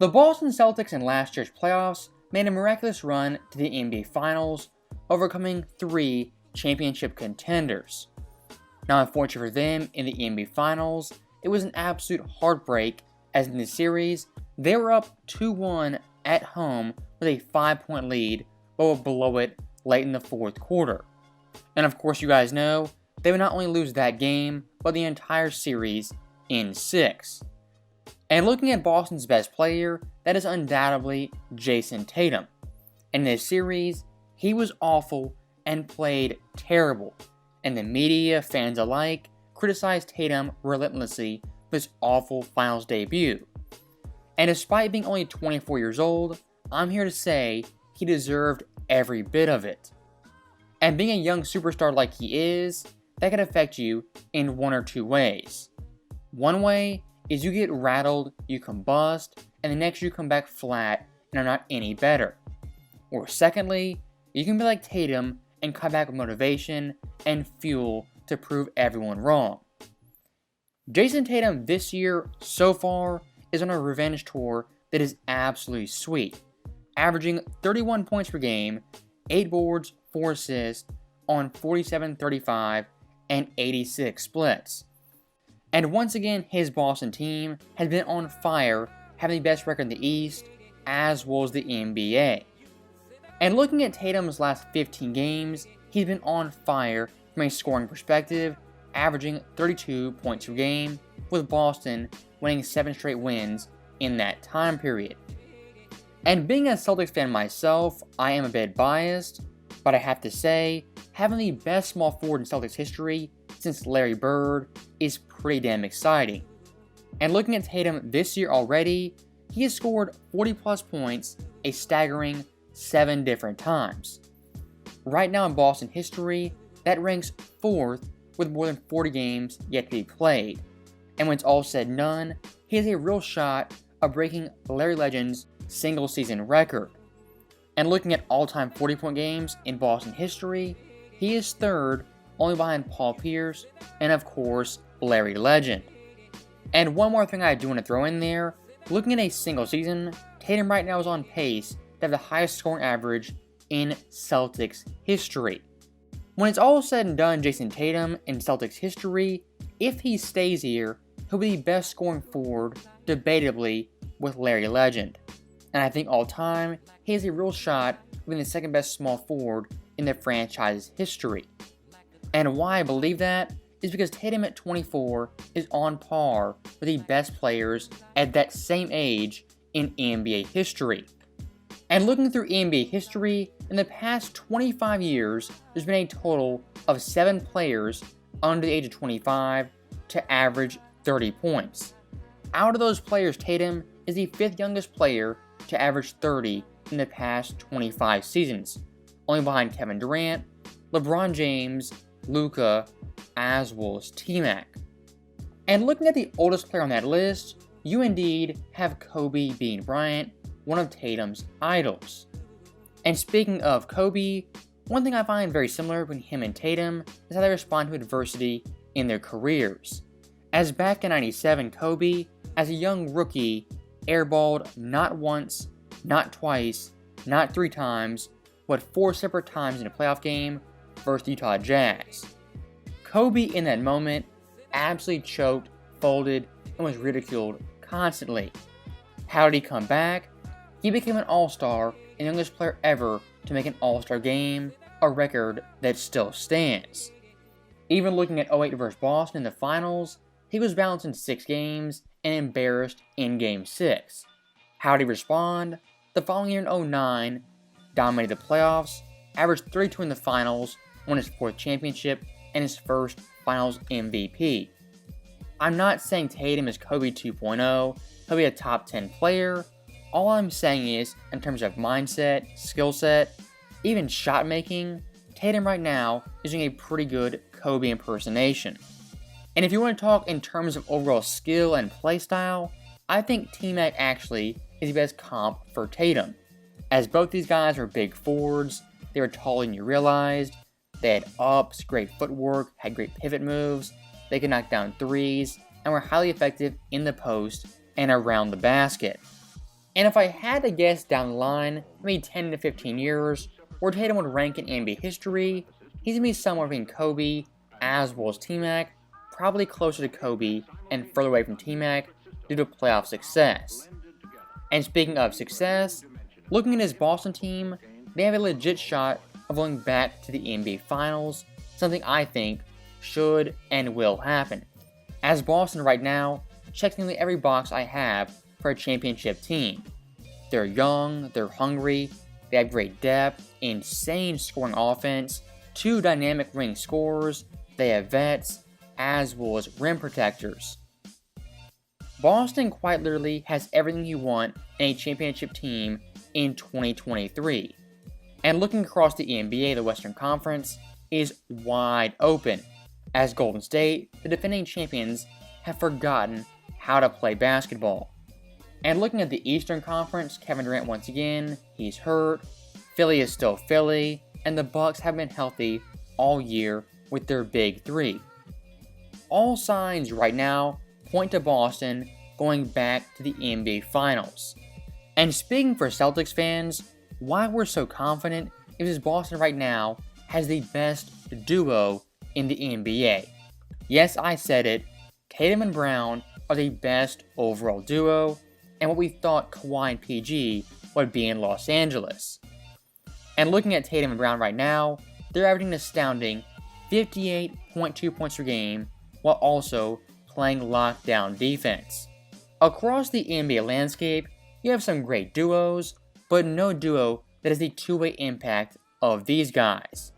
The Boston Celtics in last year's playoffs made a miraculous run to the NBA Finals, overcoming 3 championship contenders. Now, unfortunately for them, in the NBA Finals, it was an absolute heartbreak, as in the series, they were up 2-1 at home with a 5-point lead, but were below it late in the fourth quarter. And of course, you guys know, they would not only lose that game, but the entire series in 6. And looking at Boston's best player, that is undoubtedly Jayson Tatum. In this series, he was awful and played terrible, and the media, fans alike, criticized Tatum relentlessly for his awful finals debut. And despite being only 24 years old, I'm here to say he deserved every bit of it. And being a young superstar like he is, that can affect you in one or two ways. One way is you get rattled, you combust, and the next you come back flat and are not any better. Or secondly, you can be like Tatum and come back with motivation and fuel to prove everyone wrong. Jayson Tatum this year, so far, is on a revenge tour that is absolutely sweet, averaging 31 points per game, 8 boards, 4 assists on 47, 35, and 86 splits. And once again, his Boston team has been on fire, having the best record in the East, as well as the NBA. And looking at Tatum's last 15 games, he's been on fire from a scoring perspective, averaging 32 points per game, with Boston winning 7 straight wins in that time period. And being a Celtics fan myself, I am a bit biased, but I have to say, having the best small forward in Celtics history since Larry Bird is pretty damn exciting. And looking at Tatum this year already, he has scored 40 plus points a staggering 7 different times. Right now in Boston history, that ranks 4th with more than 40 games yet to be played. And when it's all said and done, he has a real shot of breaking Larry Legend's single season record. And looking at all-time 40-point games in Boston history, he is 3rd, only behind Paul Pierce and of course Larry Legend. And one more thing I do want to throw in there, looking at a single season, Tatum right now is on pace to have the highest scoring average in Celtics history. When it's all said and done, Jayson Tatum in Celtics history, if he stays here, he'll be the best scoring forward, debatably, with Larry Legend. And I think all time, he has a real shot of being the second best small forward in the franchise's history. And why I believe that is because Tatum at 24 is on par with the best players at that same age in NBA history. And looking through NBA history, in the past 25 years, there's been a total of 7 players under the age of 25 to average 30 points. Out of those players, Tatum is the 5th youngest player to average 30 in the past 25 seasons, only behind Kevin Durant, LeBron James, Luka, as well as T-Mac. And looking at the oldest player on that list, you indeed have Kobe being Bryant, one of Tatum's idols. And speaking of Kobe, one thing I find very similar between him and Tatum is how they respond to adversity in their careers. As back in '97, Kobe, as a young rookie, airballed not once, not twice, not 3 times, but 4 separate times in a playoff game versus the Utah Jazz. Kobe in that moment absolutely choked, folded, and was ridiculed constantly. How did he come back? He became an All-Star and the youngest player ever to make an All-Star game, a record that still stands. Even looking at 08 vs. Boston in the finals, he was bounced in 6 games and embarrassed in Game 6. How did he respond? The following year in 09, dominated the playoffs, averaged 32 in the finals, won his 4th championship, and his first finals MVP. I'm not saying Tatum is Kobe 2.0, he'll be a top 10 player. All I'm saying is, in terms of mindset, skill set, even shot making, Tatum right now is doing a pretty good Kobe impersonation. And if you want to talk in terms of overall skill and play style, I think T-Mac actually is the best comp for Tatum. As both these guys are big forwards, they were taller than you realized, they had ups, great footwork, had great pivot moves, they could knock down threes, and were highly effective in the post and around the basket. And if I had to guess down the line, maybe 10 to 15 years, where Tatum would rank in NBA history, he's going to be somewhere between Kobe as well as T-Mac, probably closer to Kobe and further away from T-Mac due to playoff success. And speaking of success, looking at his Boston team, they have a legit shot of going back to the NBA Finals, something I think should and will happen. As Boston right now checks nearly every box I have for a championship team. They're young, they're hungry, they have great depth, insane scoring offense, 2 dynamic ring scorers, they have vets, as well as rim protectors. Boston quite literally has everything you want in a championship team in 2023. And looking across the NBA, the Western Conference is wide open, as Golden State, the defending champions, have forgotten how to play basketball. And looking at the Eastern Conference, Kevin Durant once again, he's hurt, Philly is still Philly, and the Bucks have been healthy all year with their big 3. All signs right now point to Boston going back to the NBA Finals. And speaking for Celtics fans, why we're so confident is because Boston right now has the best duo in the NBA. Yes, I said it, Tatum and Brown are the best overall duo, and what we thought Kawhi and PG would be in Los Angeles. And looking at Tatum and Brown right now, they're averaging an astounding 58.2 points per game, while also playing lockdown defense. Across the NBA landscape, you have some great duos, but no duo that has the two-way impact of these guys.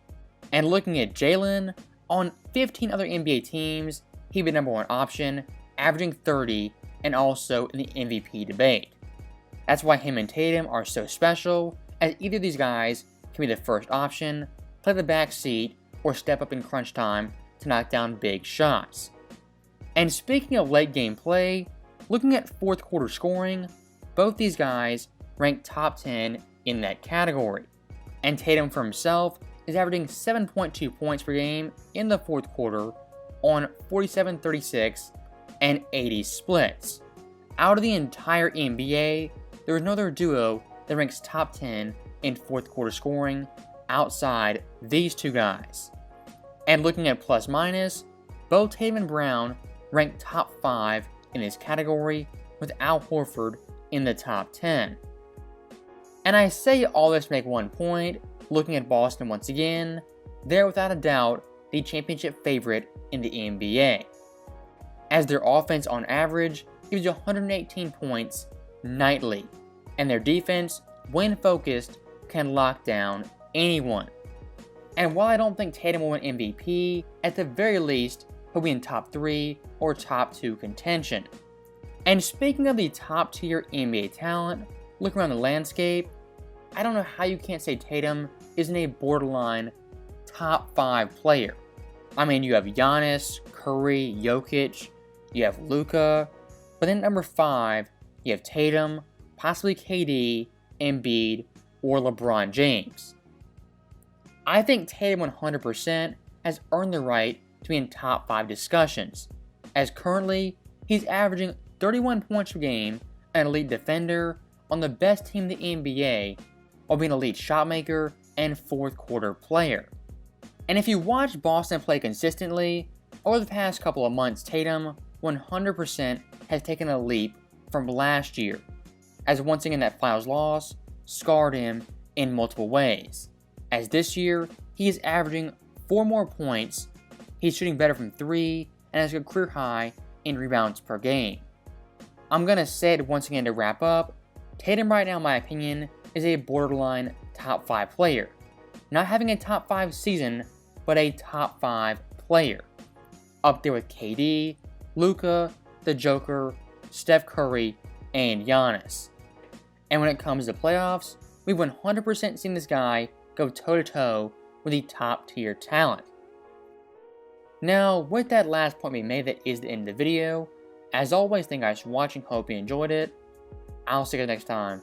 And looking at Jaylen, on 15 other NBA teams, he'd be the number 1 option, averaging 30, and also in the MVP debate. That's why him and Tatum are so special, as either of these guys can be the first option, play the back seat, or step up in crunch time to knock down big shots. And speaking of late game play, looking at fourth quarter scoring, both these guys rank top 10 in that category. And Tatum for himself is averaging 7.2 points per game in the fourth quarter on 47, 36, and 80 splits. Out of the entire NBA, there is no other duo that ranks top 10 in fourth quarter scoring outside these 2 guys. And looking at plus minus, both Tatum and Brown rank top 5 in this category, with Al Horford in the top 10. And I say all this to make one point, looking at Boston once again, they're without a doubt the championship favorite in the NBA, as their offense on average gives you 118 points nightly, and their defense, when focused, can lock down anyone. And while I don't think Tatum will win MVP, at the very least, he'll be in top 3 or top 2 contention. And speaking of the top tier NBA talent, look around the landscape, I don't know how you can't say Tatum isn't a borderline top 5 player. I mean, you have Giannis, Curry, Jokic, you have Luka, but then number 5, you have Tatum, possibly KD, Embiid, or LeBron James. I think Tatum 100% has earned the right to be in top 5 discussions, as currently he's averaging 31 points per game, an elite defender on the best team in the NBA, while being an elite shotmaker and fourth quarter player. And if you watch Boston play consistently, over the past couple of months, Tatum 100% has taken a leap from last year, as once again that finals loss scarred him in multiple ways. As this year, he is averaging 4 more points, he's shooting better from 3, and has a career high in rebounds per game. I'm gonna say it once again to wrap up, Tatum right now in my opinion is a borderline top 5 player. Not having a top 5 season, but a top 5 player. Up there with KD, Luka, the Joker, Steph Curry, and Giannis. And when it comes to playoffs, we've 100% seen this guy go toe-to-toe with the top tier talent. Now, with that last point being made, that is the end of the video. As always, thank you guys for watching, hope you enjoyed it. I'll see you guys next time.